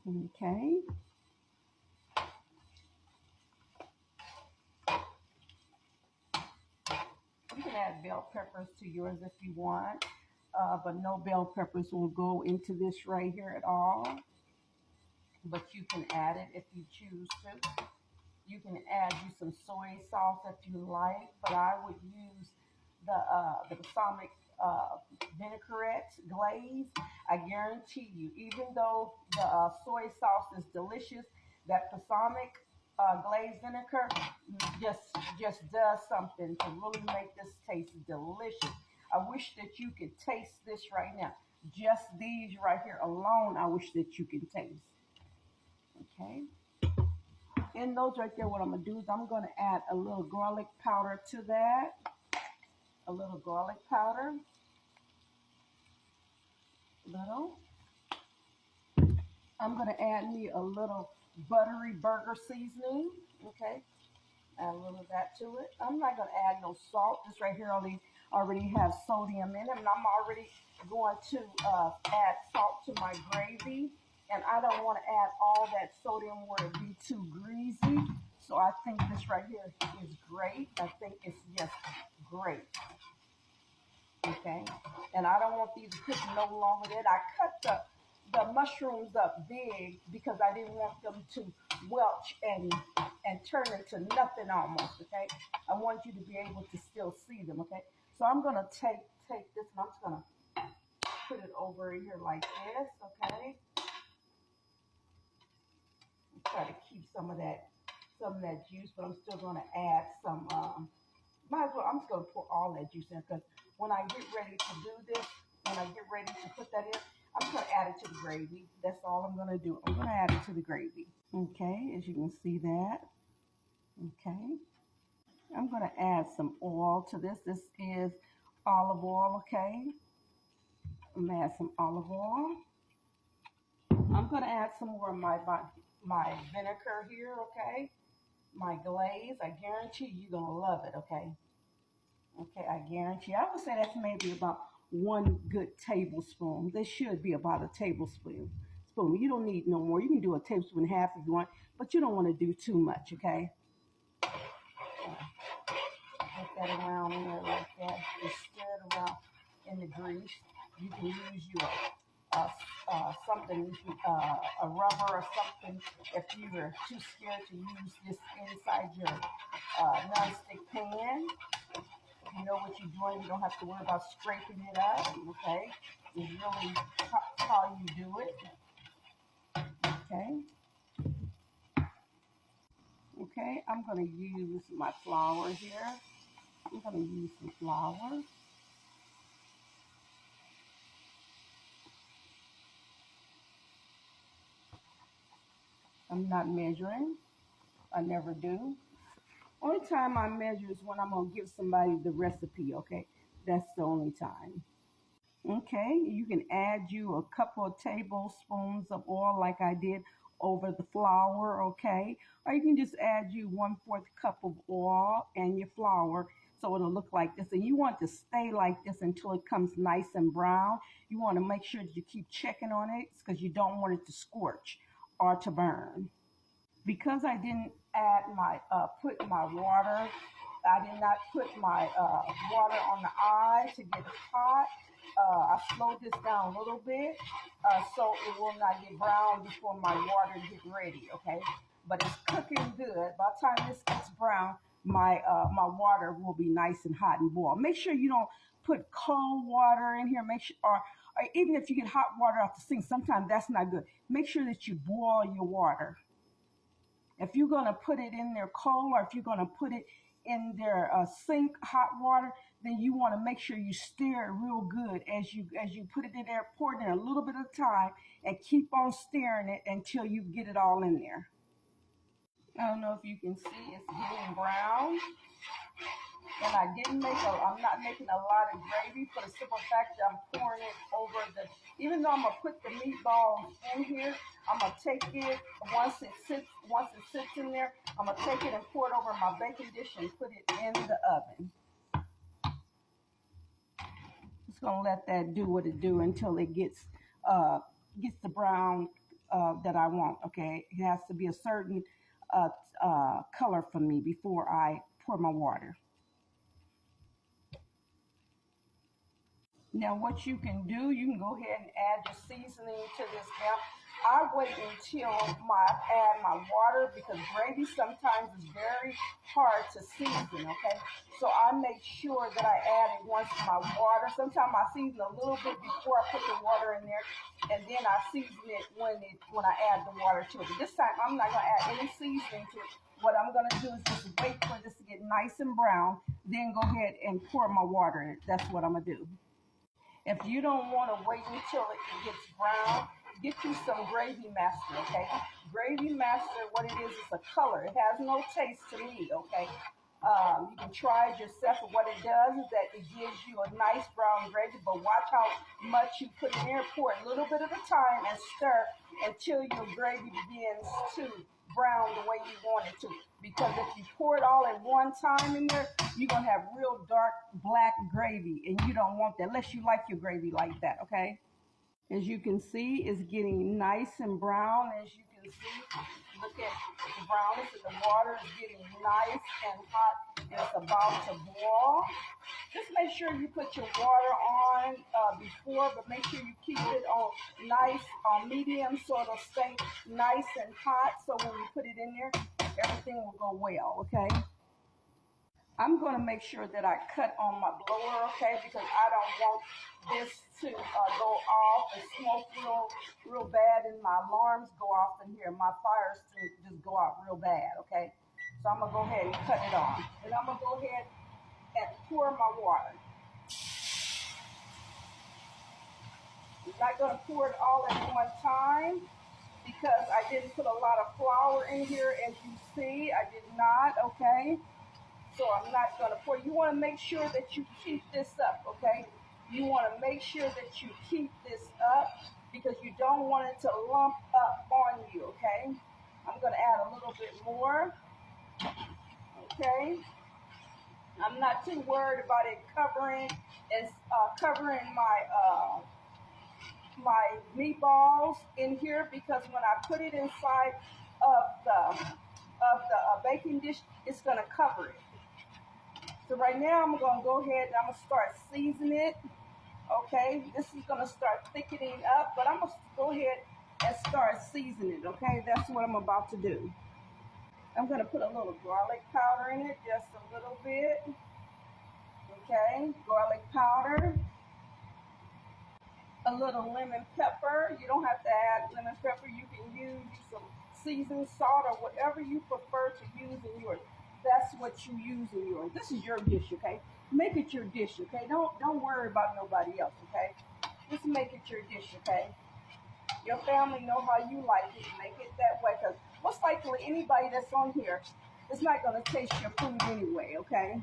Okay. You can add bell peppers to yours if you want, but no bell peppers will go into this right here at all. But you can add it if you choose to. You can add you some soy sauce if you like, but I would use the balsamic vinaigrette glaze. I guarantee you, even though the soy sauce is delicious, that balsamic glazed vinegar just does something to really make this taste delicious. I wish that you could taste this right now. Just these right here alone, I wish that you could taste. Okay. In those right there, what I'm gonna do is I'm gonna add a little garlic powder to that. A little garlic powder. Little. I'm gonna add me a little buttery burger seasoning. Okay. Add a little of that to it. I'm not gonna add no salt. This right here already has sodium in it, and I'm already going to add salt to my gravy. And I don't want to add all that sodium where it be too greasy. So I think this right here is great. I think it's just great. Okay. And I don't want these to cook no longer than I cut the mushrooms up big because I didn't want them to welch and turn into nothing almost. Okay. I want you to be able to still see them. Okay. So I'm gonna take this and I'm just gonna put it over here like this. Okay. Try to keep some of that juice, but I'm still gonna add some. Might as well. I'm just gonna pour all that juice in because when I get ready to do this, when I get ready to put that in, I'm just gonna add it to the gravy. That's all I'm gonna do. I'm gonna add it to the gravy. Okay, as you can see that. Okay, I'm gonna add some oil to this. This is olive oil. Okay, I'm gonna add some olive oil. I'm gonna add some more of my vinegar here. Okay, my glaze. I guarantee you're gonna love it. Okay. Okay, I guarantee. I would say that's maybe about one good tablespoon. This should be about a tablespoon. You don't need no more. You can do a tablespoon and a half if you want, but you don't want to do too much, okay? Get that around in there like that. Just stir it around in the grease. You can use your something, a rubber or something if you were too scared to use this inside your nonstick pan. You know what you're doing. You don't have to worry about scraping it up. Okay, it's really how you do it. Okay. Okay. I'm gonna use my flour here. I'm gonna use some flour. I'm not measuring. I never do. Only time I measure is when I'm gonna give somebody the recipe. Okay, that's the only time. Okay, you can add you a couple of tablespoons of oil like I did over the flour, okay? Or you can just add you 1/4 cup of oil and your flour so it'll look like this. And you want to stay like this until it comes nice and brown. You want to make sure that you keep checking on it because you don't want it to scorch or to burn. Because I didn't add put my water, I did not put my water on the eye to get it hot. I slowed this down a little bit so it will not get brown before my water get ready. Okay, but it's cooking good. By the time this gets brown, my water will be nice and hot and boiled. Make sure you don't put cold water in here. Make sure, or even if you get hot water off the sink, sometimes that's not good. Make sure that you boil your water. If you're going to put it in there cold or if you're going to put it in their sink hot water, then you want to make sure you stir it real good as you put it in there. Pour it in a little bit of time and keep on stirring it until you get it all in there. I don't know if you can see it's getting brown. And I'm not making a lot of gravy for the simple fact that I'm pouring it over even though I'm gonna put the meatballs in here, I'm gonna take it once it sits in there, I'm gonna take it and pour it over my baking dish and put it in the oven. Just gonna let that do what it do until it gets the brown that I want. Okay, it has to be a certain color for me before I pour my water. Now, what you can do, you can go ahead and add your seasoning to this. Now, I wait until I add my water because gravy sometimes is very hard to season. Okay, so I make sure that I add it once my water. Sometimes I season a little bit before I put the water in there, and then I season it when I add the water to it. But this time, I'm not gonna add any seasoning to it. What I'm gonna do is just wait for this to get nice and brown, then go ahead and pour my water in it. That's what I'm gonna do. If you don't want to wait until it gets brown, get you some gravy master, okay? Gravy master, what it is a color. It has no taste to me, okay? You can try it yourself, but what it does is that it gives you a nice brown gravy, but watch how much you put in there. Pour a little bit at a time and stir until your gravy begins to brown the way you want it to. Because if you pour it all at one time in there, you're going to have real dark black gravy, and you don't want that unless you like your gravy like that, okay? As you can see, it's getting nice and brown. As you can see, look at the brownness of the water is getting nice and hot, and it's about to boil. Just make sure you put your water on before, but make sure you keep it on nice, on medium, so it'll stay nice and hot. So when you put it in there, everything will go well, okay? I'm going to make sure that I cut on my blower, okay, because I don't want this to go off and smoke real bad, and my alarms go off in here. My fires just go out real bad, okay? So I'm going to go ahead and cut it on. And I'm going to go ahead and pour my water. I'm not going to pour it all at one time because I didn't put a lot of flour in here, as you see. I did not, okay? So I'm not going to pour. You want to make sure that you keep this up, okay? You want to make sure that you keep this up because you don't want it to lump up on you, okay? I'm going to add a little bit more, okay? I'm not too worried about it covering and covering my meatballs in here because when I put it inside of the baking dish, it's going to cover it. So right now I'm going to go ahead and I'm going to start seasoning it. Okay, this is going to start thickening up, but I'm going to go ahead and start seasoning it. Okay, that's what I'm about to do. I'm going to put a little garlic powder in it, just a little bit. Okay, garlic powder. A little lemon pepper. You don't have to add lemon pepper. You can use some seasoned salt or whatever you prefer to use in yours. That's what you use in yours. This is your dish, okay? Make it your dish, okay? Don't worry about nobody else, okay? Just make it your dish, okay? Your family know how you like it. Make it that way, because most likely anybody that's on here is not going to taste your food anyway, okay?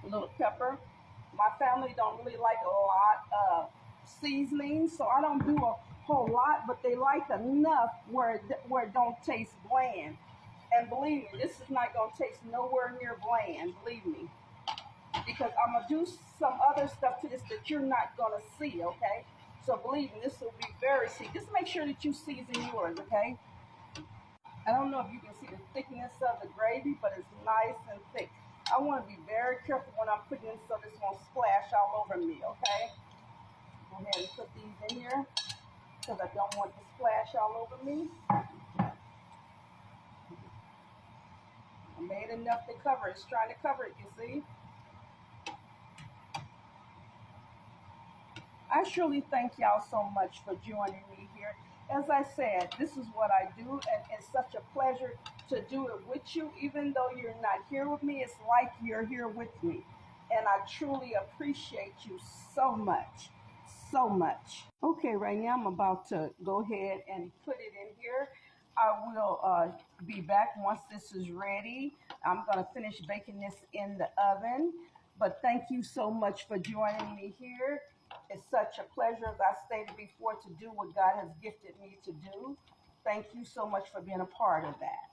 A little pepper. My family don't really like a lot of seasoning, so I don't do a whole lot, but they like enough where it don't taste bland. And believe me, this is not going to taste nowhere near bland, believe me. Because I'm going to do some other stuff to this that you're not going to see, okay? So believe me, this will be very sweet. Just make sure that you season yours, okay? I don't know if you can see the thickness of the gravy, but it's nice and thick. I want to be very careful when I'm putting in so this won't splash all over me, okay? Go ahead and put these in here because I don't want to splash all over me. I made enough to cover it. It's trying to cover it, you see? I surely thank y'all so much for joining me here. As I said, this is what I do, and it's such a pleasure to do it with you. Even though you're not here with me, it's like you're here with me. And I truly appreciate you so much, so much. Okay, right now I'm about to go ahead and put it in here. I will be back once this is ready. I'm going to finish baking this in the oven. But thank you so much for joining me here. It's such a pleasure, as I stated before, to do what God has gifted me to do. Thank you so much for being a part of that.